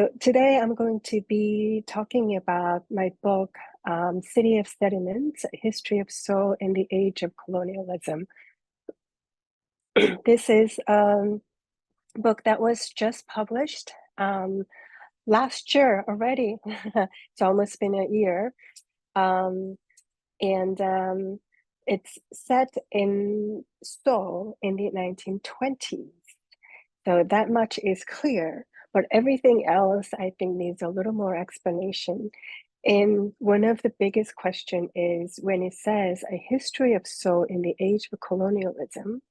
So today I'm going to be talking about my book, City of Sediments, A History of Seoul in the Age of Colonialism. This is a book that was just published last year already. It's almost been a year. Um, and it's set in Seoul in the 1920s. So that much is clear, but everything else I think needs a little more explanation. And one of the biggest question is when it says a history of Seoul in the age of colonialism,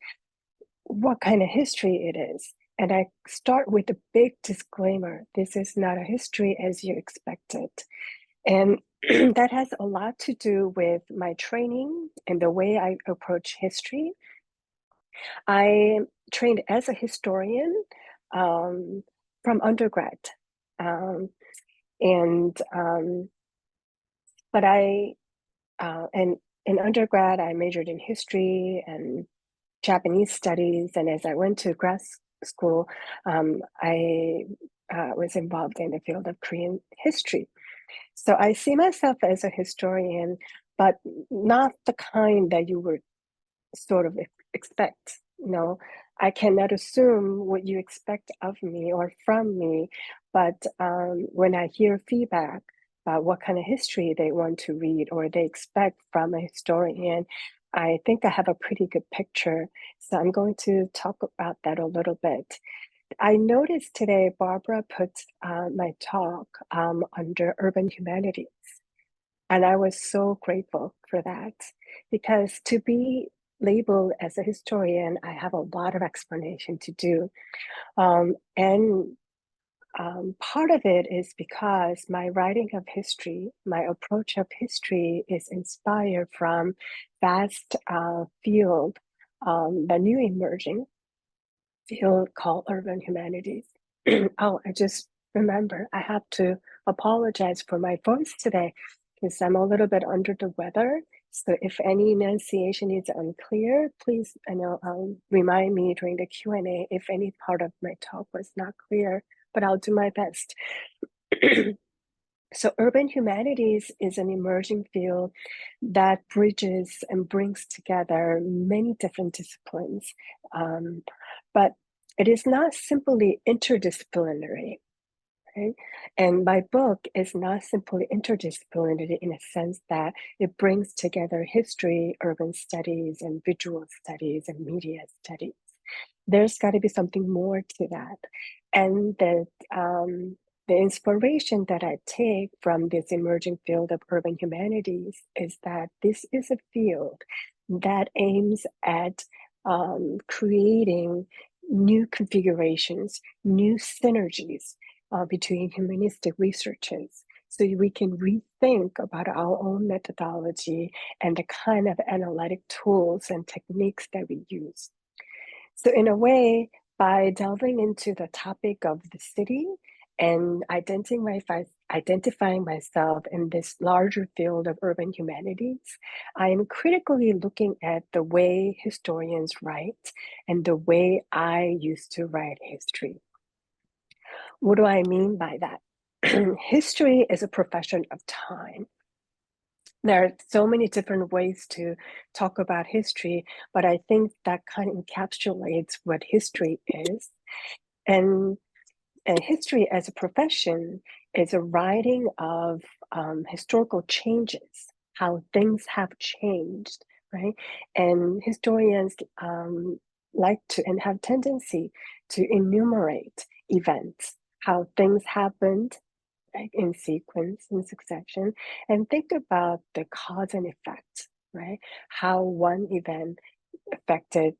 what kind of history it is. And I start with a big disclaimer. This is not a history as you expected. And that has a lot to do with my training and the way I approach history. I trained as a historian from undergrad. Um, and but and in undergrad, I majored in history and Japanese studies. And as I went to grad school, I was involved in the field of Korean history. So I see myself as a historian, but not the kind that you would sort of expect. I cannot assume what you expect of me or from me, but when I hear feedback about what kind of history they want to read or they expect from a historian, I think I have a pretty good picture. So I'm going to talk about that a little bit. I noticed today Barbara put my talk under urban humanities. And I was so grateful for that because to be labeled as a historian, I have a lot of explanation to do. And part of it is because my writing of history, my approach of history is inspired from vast field, the new emerging field called urban humanities. Oh, I just remember I have to apologize for my voice today because I'm a little bit under the weather. So if any enunciation is unclear, please remind me during the Q&A if any part of my talk was not clear, but I'll do my best. So urban humanities is an emerging field that bridges and brings together many different disciplines. But it is not simply interdisciplinary. Right? And my book is not simply interdisciplinary in a sense that it brings together history, urban studies, and visual studies, and media studies. There's got to be something more to that. And that the inspiration that I take from this emerging field of urban humanities is that this is a field that aims at creating new configurations, new synergies between humanistic researches. So we can rethink about our own methodology and the kind of analytic tools and techniques that we use. So in a way, by delving into the topic of the city and identifying myself in this larger field of urban humanities, I am critically looking at the way historians write and the way I used to write history. What do I mean by that? History is a profession of time. There are so many different ways to talk about history, but I think that kind of encapsulates what history is. And, and history as a profession is a writing of historical changes, how things have changed, right? And historians like to and have tendency to enumerate events, how things happened in sequence, in succession, and think about the cause and effect, right? How one event affected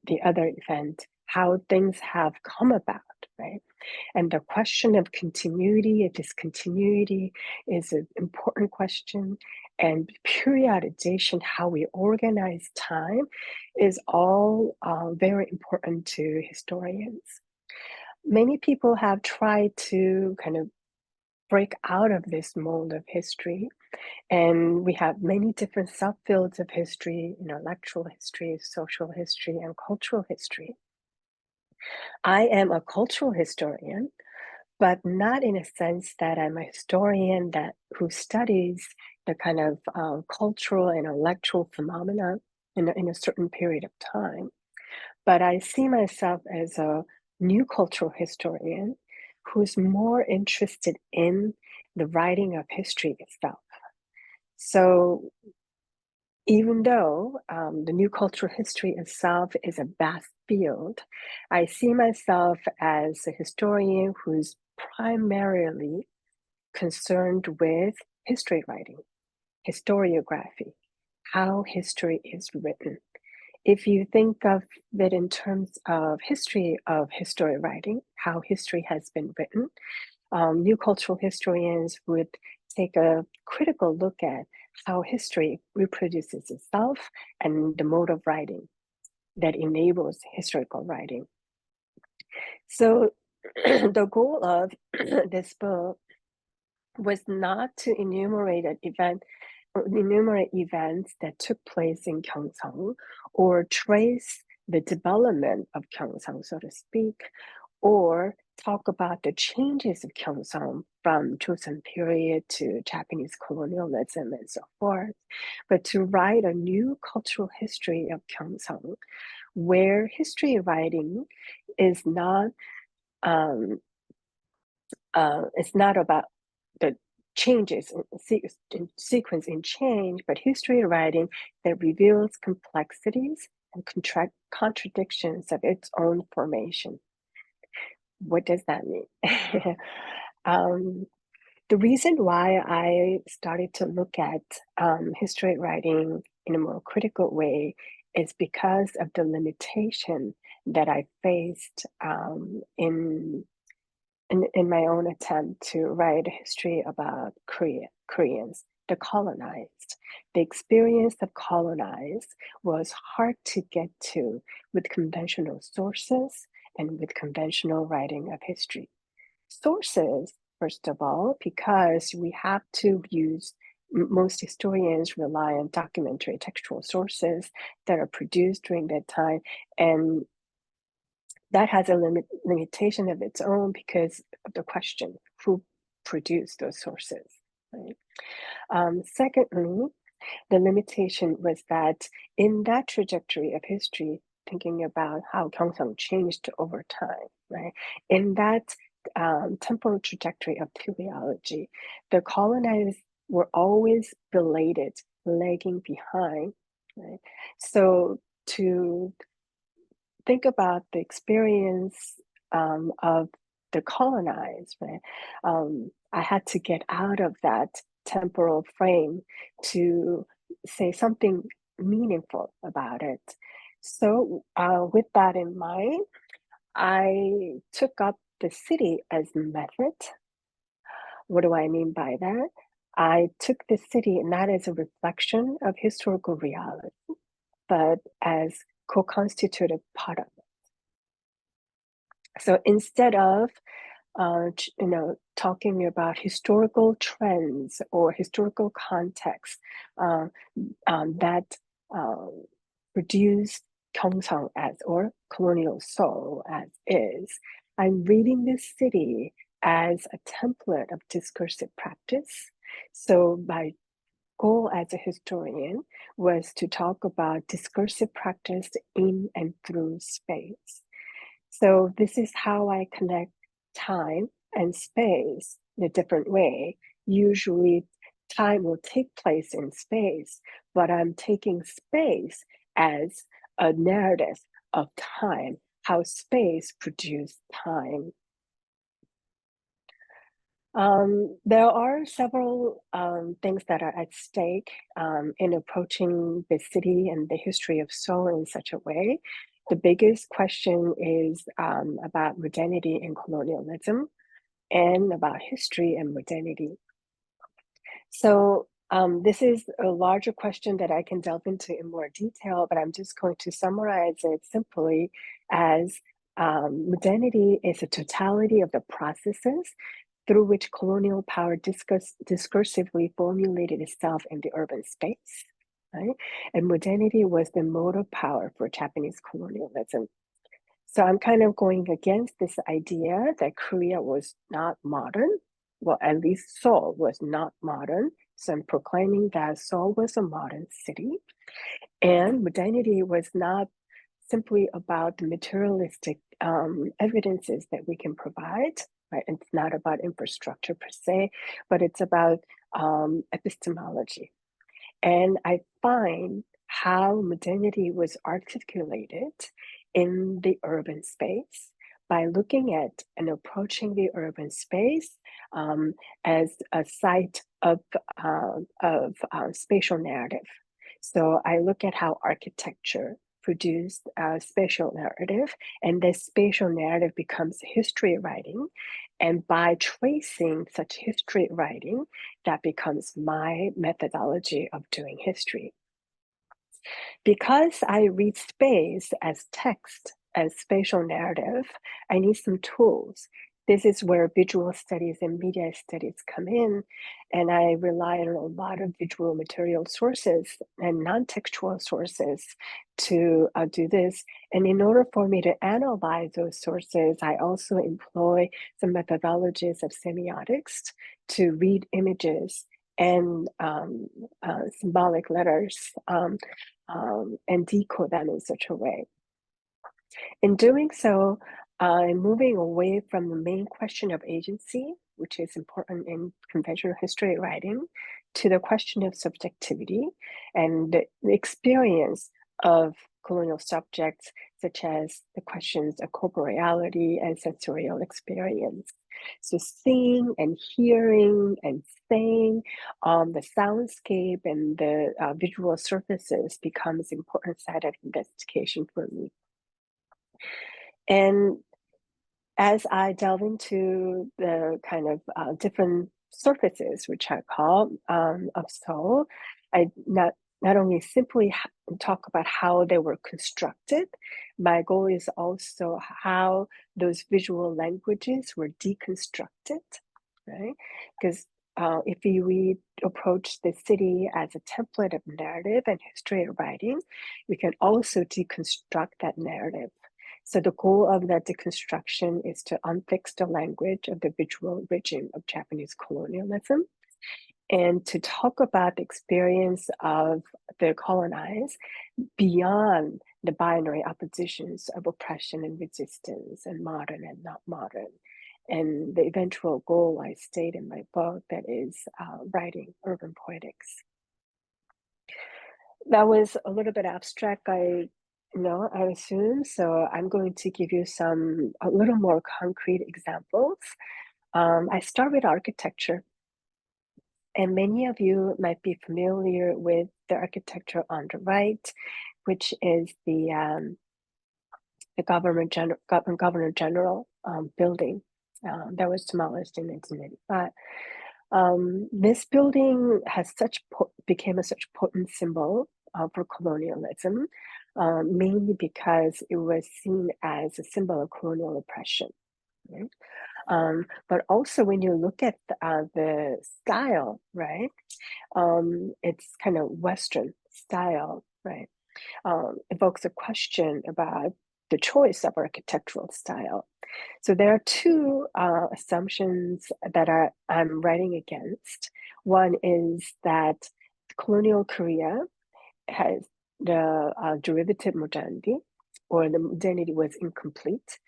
the other event, how things have come about, right? And the question of continuity and discontinuity is an important question. And periodization, how we organize time, is all very important to historians. Many people have tried to kind of break out of this mold of history. And we have many different subfields of history, intellectual history, social history, and cultural history. I am a cultural historian, but not in a sense that I'm a historian that who studies the kind of cultural and intellectual phenomena in a certain period of time. But I see myself as a new cultural historian who's more interested in the writing of history itself. So even though the new cultural history itself is a vast field, I see myself as a historian who's primarily concerned with history writing, historiography, how history is written. If you think of it in terms of history of history writing, how history has been written, new cultural historians would take a critical look at how history reproduces itself and the mode of writing that enables historical writing. So the goal of this book was not to enumerate events that took place in Gyeongsang or trace the development of Gyeongsang, so to speak, or talk about the changes of Gyeongsang from Joseon period to Japanese colonialism and so forth, but to write a new cultural history of Gyeongsang where history writing is not it's not about the changes in sequence in change, but history writing that reveals complexities and contradictions of its own formation. What does that mean? um, the reason why I started to look at history writing in a more critical way is because of the limitation that I faced in my own attempt to write a history about Koreans, the colonized. The experience of colonized was hard to get to with conventional sources and with conventional writing of history. Sources, first of all, because we have to use most historians rely on documentary textual sources that are produced during that time, and that has a limitation of its own because of the question who produced those sources, right? Secondly, the limitation was that in that trajectory of history, thinking about how Gyeongsang changed over time, right? In that temporal trajectory of teleology, the colonized were always belated, lagging behind, right? So to think about the experience of the colonized, right? I had to get out of that temporal frame to say something meaningful about it. So, with that in mind, I took up the city as method. What do I mean by that? I took the city not as a reflection of historical reality, but as co-constituted part of it. So instead of talking about historical trends or historical context uh, that uh, produce Gyeongsang as or colonial Seoul as is, I'm reading this city as a template of discursive practice. So my goal as a historian was to talk about discursive practice in and through space. So this is how I connect time and space in a different way. Usually time will take place in space, but I'm taking space as a narrative of time, how space produced time. There are several things that are at stake in approaching the city and the history of Seoul in such a way. The biggest question is about modernity and colonialism and about history and modernity. So this is a larger question that I can delve into in more detail, but I'm just going to summarize it simply as modernity is a totality of the processes through which colonial power discursively formulated itself in the urban space, right? And modernity was the mode of power for Japanese colonialism. So I'm kind of going against this idea that Korea was not modern. Well, at least Seoul was not modern. So I'm proclaiming that Seoul was a modern city. And modernity was not simply about the materialistic evidences that we can provide, right? It's not about infrastructure per se, but it's about epistemology. And I find how modernity was articulated in the urban space by looking at and approaching the urban space um, as a site of spatial narrative. So I look at how architecture produced a spatial narrative, and this spatial narrative becomes history writing. And by tracing such history writing, that becomes my methodology of doing history. Because I read space as text, as spatial narrative, I need some tools. This is where visual studies and media studies come in, and I rely on a lot of visual material sources and non-textual sources to do this. And in order for me to analyze those sources, I also employ some methodologies of semiotics to read images and symbolic letters and decode them in such a way. In doing so, I'm moving away from the main question of agency, which is important in conventional history writing, to the question of subjectivity and the experience of colonial subjects, such as the questions of corporeality and sensorial experience. So seeing and hearing and saying, the soundscape and the visual surfaces becomes important side of investigation for me. And as I delve into the kind of different surfaces, which I call of soul, I not only simply talk about how they were constructed, my goal is also how those visual languages were deconstructed, right? Because if we approach the city as a template of narrative and history writing, we can also deconstruct that narrative. So the goal of that deconstruction is to unfix the language of the visual regime of Japanese colonialism and to talk about the experience of the colonized beyond the binary oppositions of oppression and resistance and modern and not modern. And the eventual goal I state in my book that is writing urban poetics. That was a little bit abstract, I assume. So I'm going to give you a little more concrete examples. I start with architecture, and many of you might be familiar with the architecture on the right, which is the Governor General building that was demolished in 1995. This building became a such potent symbol for colonialism, mainly because it was seen as a symbol of colonial oppression. Right? But also when you look at the style, right? It's kind of Western style, right? Evokes a question about the choice of architectural style. So there are two assumptions that I'm writing against. One is that colonial Korea has the derivative modernity, or the modernity was incomplete.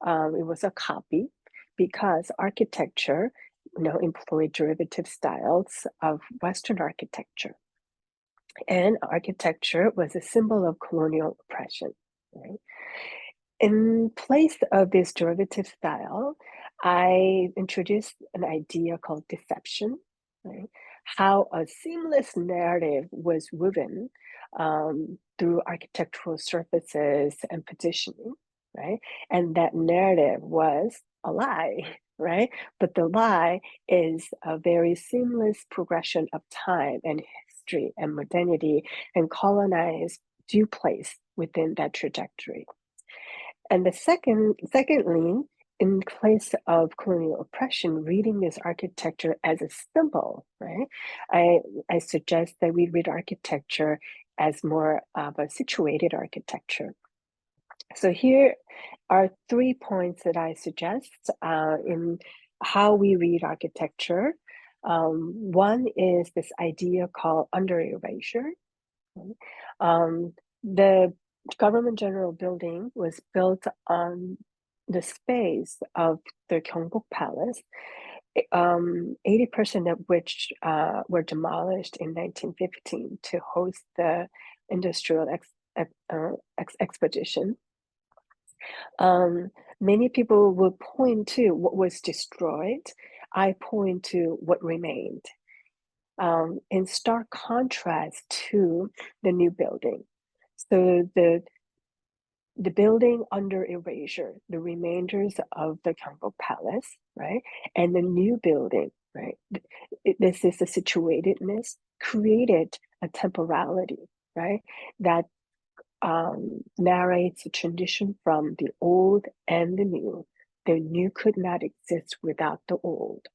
It was a copy because architecture, employed derivative styles of Western architecture, and architecture was a symbol of colonial oppression. Right? In place of this derivative style, I introduced an idea called deception, right? How a seamless narrative was woven through architectural surfaces and positioning, right? And that narrative was a lie, right? But the lie is a very seamless progression of time and history and modernity, and colonized do place within that trajectory. And secondly, in place of colonial oppression, reading this architecture as a symbol, right? I suggest that we read architecture as more of a situated architecture. So here are 3 points that I suggest in how we read architecture. One is this idea called under erasure. Um, the government general building was built on the space of the Gyeongbok Palace, 80% of which were demolished in 1915 to host the industrial expedition. Many people will point to what was destroyed. I point to what remained. In stark contrast to the new building. So the building under erasure, the remainders of the Gyeongbok Palace, right? And the new building, right? This is the situatedness created a temporality, right? That narrates a transition from the old and the new. The new could not exist without the old.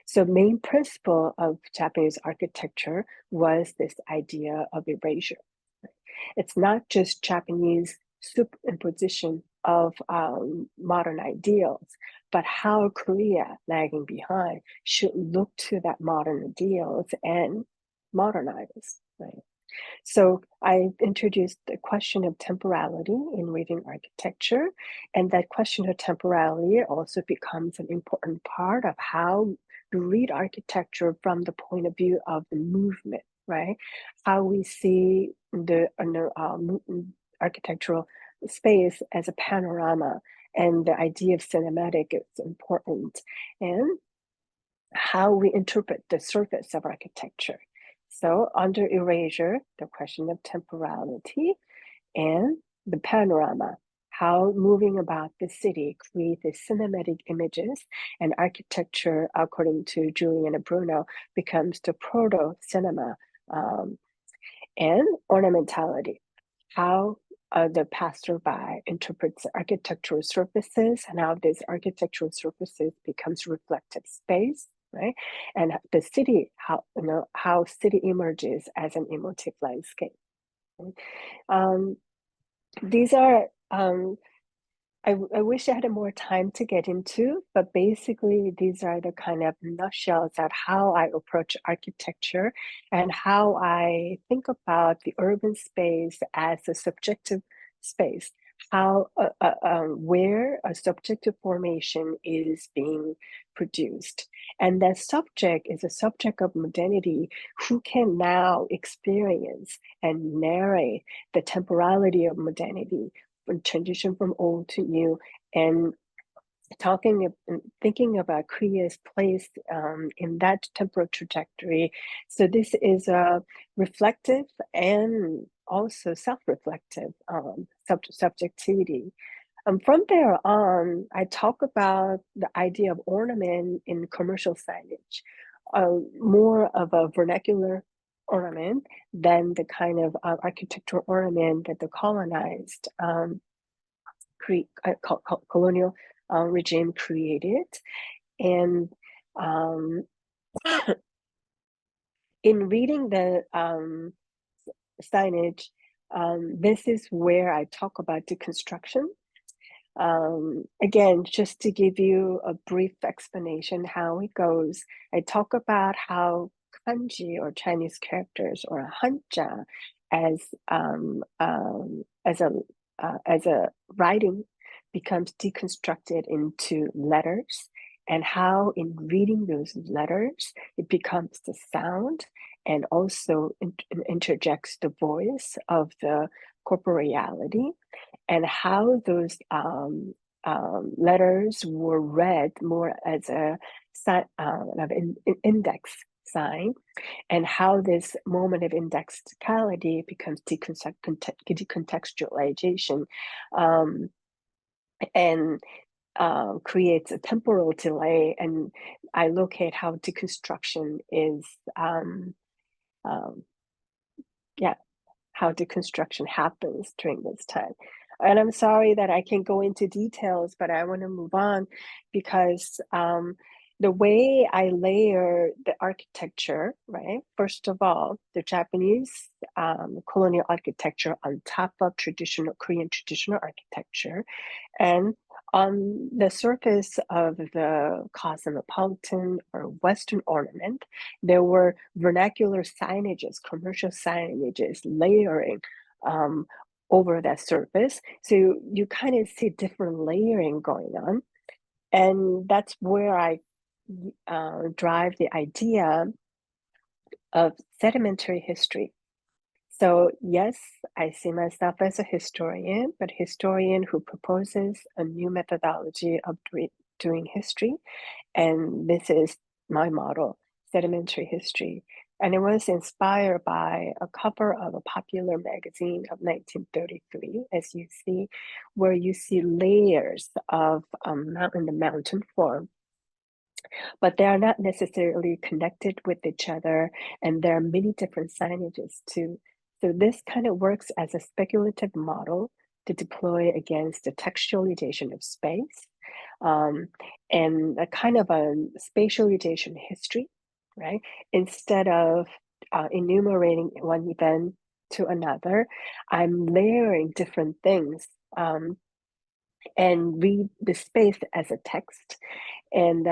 So main principle of Japanese architecture was this idea of erasure. It's not just Japanese superimposition of modern ideals, but how Korea, lagging behind, should look to that modern ideals and modernize, right? So I introduced the question of temporality in reading architecture, and that question of temporality also becomes an important part of how to read architecture from the point of view of the movement, right? How we see the architectural space as a panorama, and the idea of cinematic is important, and how we interpret the surface of architecture. So under erasure, the question of temporality and the panorama, how moving about the city create the cinematic images, and architecture, according to Juliana Bruno, becomes the proto-cinema, and ornamentality, how the passerby interprets architectural surfaces and how these architectural surfaces becomes reflective space, right? And the city, how city emerges as an emotive landscape. Right? These are I wish I had more time to get into, but basically these are the kind of nutshells at how I approach architecture and how I think about the urban space as a subjective space, how where a subjective formation is being produced. And that subject is a subject of modernity who can now experience and narrate the temporality of modernity, transition from old to new, and thinking about Korea's place in that temporal trajectory. So this is a reflective and also self-reflective subjectivity. From there on, I talk about the idea of ornament in commercial signage, more of a vernacular ornament than the kind of architectural ornament that the colonized colonial regime created. And in reading the signage, this is where I talk about deconstruction. Again, just to give you a brief explanation how it goes, I talk about how kanji or Chinese characters or hanja as a writing becomes deconstructed into letters, and how in reading those letters it becomes the sound and also interjects the voice of the corporeality, and how those letters were read more as a index sign, and how this moment of indexicality becomes decontextualization, and creates a temporal delay. And I look at how deconstruction is, how deconstruction happens during this time. And I'm sorry that I can't go into details, but I want to move on because the way I layer the architecture, right? First of all, the Japanese colonial architecture on top of Korean traditional architecture. And on the surface of the cosmopolitan or Western ornament, there were vernacular signages, commercial signages layering over that surface. So you kind of see different layering going on. And that's where I drive the idea of sedimentary history. So yes, I see myself as a historian, but historian who proposes a new methodology of doing history. And this is my model, sedimentary history. And it was inspired by a cover of a popular magazine of 1933, as you see, where you see layers of in the mountain form, but they are not necessarily connected with each other, and there are many different signages too. So this kind of works as a speculative model to deploy against the textualization of space, and a kind of a spatialization history, right? Instead of enumerating one event to another, I'm layering different things, and read the space as a text. And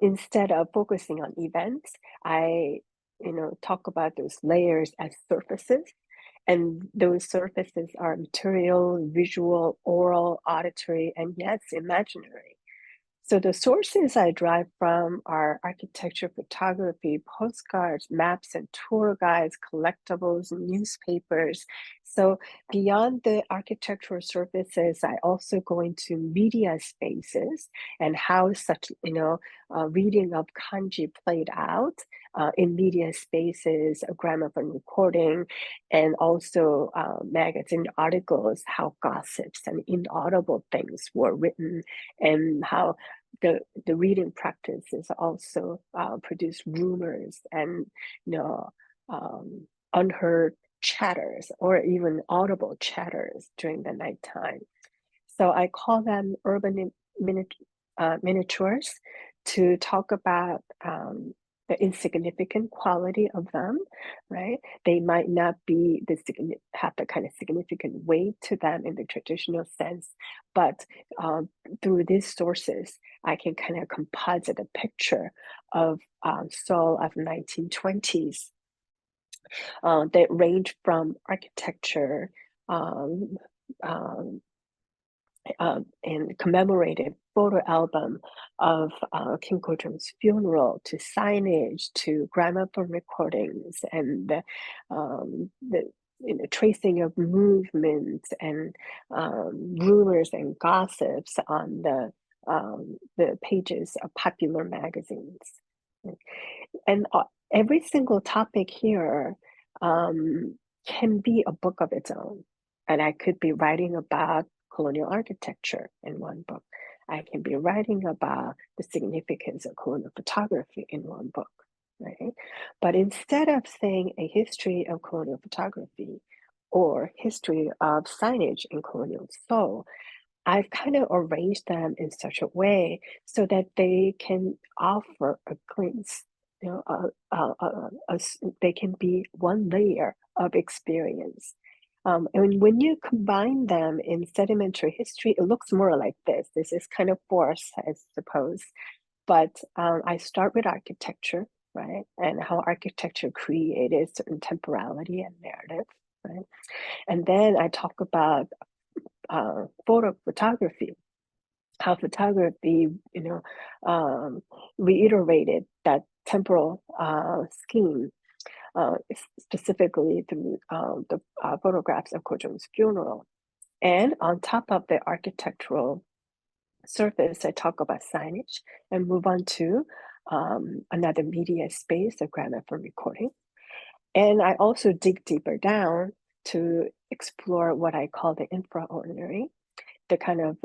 instead of focusing on events, I, talk about those layers as surfaces. And those surfaces are material, visual, oral, auditory, and yes, imaginary. So the sources I drive from are architecture, photography, postcards, maps and tour guides, collectibles, newspapers. So beyond the architectural surfaces, I also go into media spaces and how such, reading of kanji played out in media spaces, a gramophone recording, and also magazine articles, how gossips and inaudible things were written, and how the reading practices also produce rumors and unheard chatters or even audible chatters during the nighttime. So I call them urban miniatures to talk about the insignificant quality of them, right? They might not be have the kind of significant weight to them in the traditional sense, but through these sources, I can kind of composite a picture of Seoul of 1920s that range from architecture, um, um, and commemorative photo album of Kim Ko-jong's funeral, to signage, to gramophone recordings, and the tracing of movements and rumors and gossips on the pages of popular magazines. And every single topic here can be a book of its own. And I could be writing about colonial architecture in one book. I can be writing about the significance of colonial photography in one book, right? But instead of saying a history of colonial photography or history of signage in colonial Seoul, I've kind of arranged them in such a way so that they can offer a glimpse, they can be one layer of experience. And when you combine them in sedimentary history, it looks more like this. This is kind of forced, I suppose. But I start with architecture, right? And how architecture created certain temporality and narrative, right? And then I talk about photography, how photography, reiterated that temporal scheme, specifically through the photographs of Ko-jong's funeral. And on top of the architectural surface, I talk about signage and move on to another media space, a gramophone recording. And I also dig deeper down to explore what I call the infraordinary, the kind of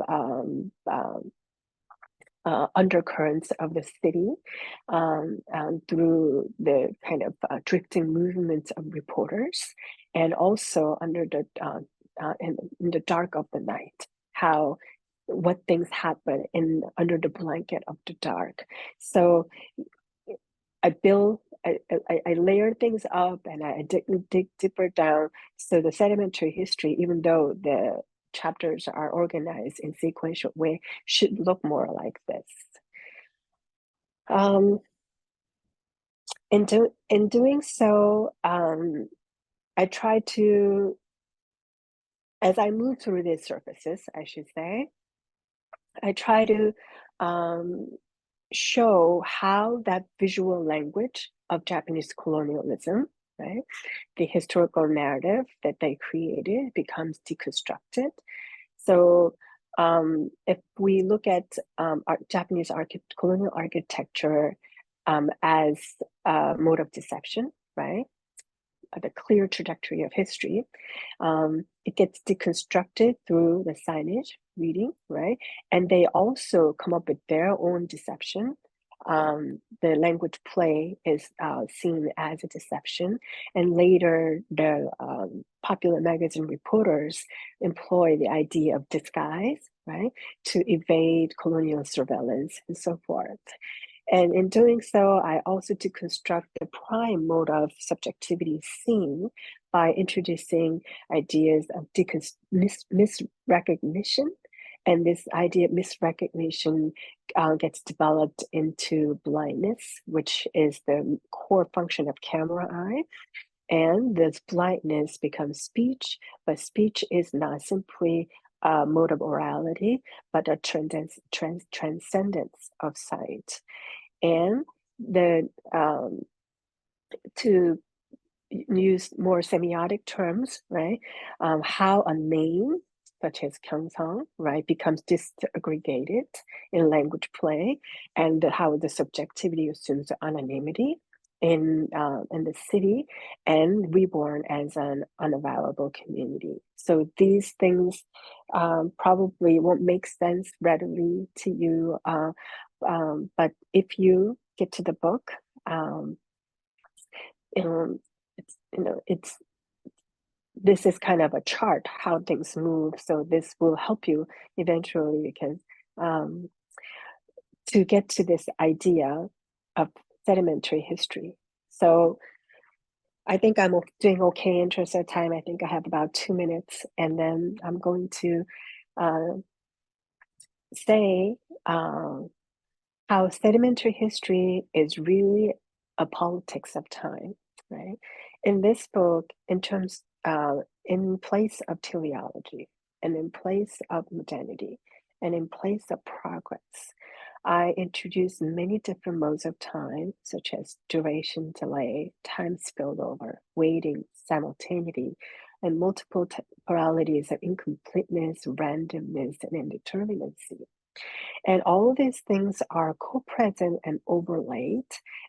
undercurrents of the city, through the kind of drifting movements of reporters, and also under the in the dark of the night, how what things happen in under the blanket of the dark. So I layer things up and I dig deeper down. So the sedimentary history, even though the chapters are organized in sequential way, should look more like this. Um, in doing so, I try to, as I move through these surfaces, I should say, I try to um, show how that visual language of Japanese colonialism, right, the historical narrative that they created becomes deconstructed. So if we look at Japanese colonial architecture as a mode of deception, right, the clear trajectory of history, it gets deconstructed through the signage reading, right? And they also come up with their own deception. The language play is seen as a deception, and later the popular magazine reporters employ the idea of disguise, right, to evade colonial surveillance and so forth. And in doing so, I also deconstruct the prime mode of subjectivity seen by introducing ideas of misrecognition. And this idea of misrecognition gets developed into blindness, which is the core function of camera eye. And this blindness becomes speech, but speech is not simply a mode of orality, but a transcendence of sight. And the to use more semiotic terms, right? How a name such as Gyeongsang, right, becomes disaggregated in language play, and how the subjectivity assumes anonymity in the city and reborn as an unavailable community. So these things probably won't make sense readily to you, but if you get to the book, um, it's this is kind of a chart how things move. So this will help you eventually because um, to get to this idea of sedimentary history. So I think I'm doing okay in terms of time. I think I have about 2 minutes, and then I'm going to uh, say how sedimentary history is really a politics of time, right? In this book, in place of teleology, and in place of modernity, and in place of progress, I introduce many different modes of time, such as duration, delay, time spillover, waiting, simultaneity, and multiple temporalities of incompleteness, randomness, and indeterminacy. And all of these things are co-present and overlaid.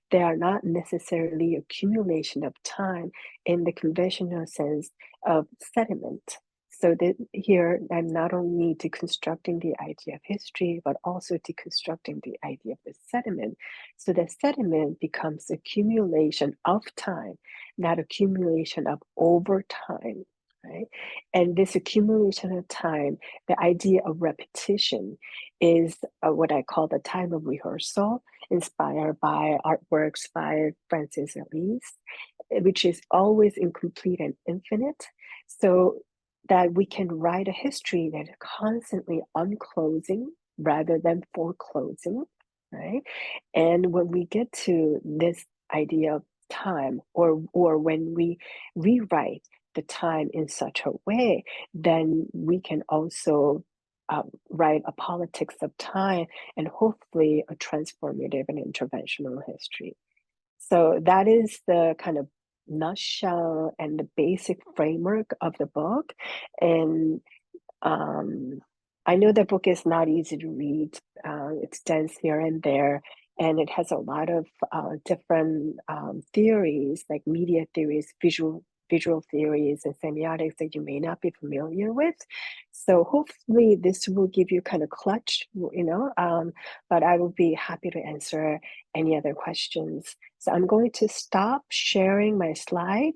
They are not necessarily accumulation of time in the conventional sense of sediment. So that here I'm not only deconstructing the idea of history, but also deconstructing the idea of the sediment. So the sediment becomes accumulation of time, not accumulation of over time, right? And this accumulation of time, the idea of repetition, is what I call the time of rehearsal, inspired by artworks by Francis Elise, which is always incomplete and infinite. So that we can write a history that is constantly unclosing rather than foreclosing, right? And when we get to this idea of time, or when we rewrite the time in such a way, then we can also write a politics of time and hopefully a transformative and interventional history. So that is the kind of nutshell and the basic framework of the book. And I know the book is not easy to read. It's dense here and there, and it has a lot of different theories, like media theories, visual theories, and semiotics that you may not be familiar with. So hopefully this will give you kind of clutch, but I will be happy to answer any other questions. So I'm going to stop sharing my slide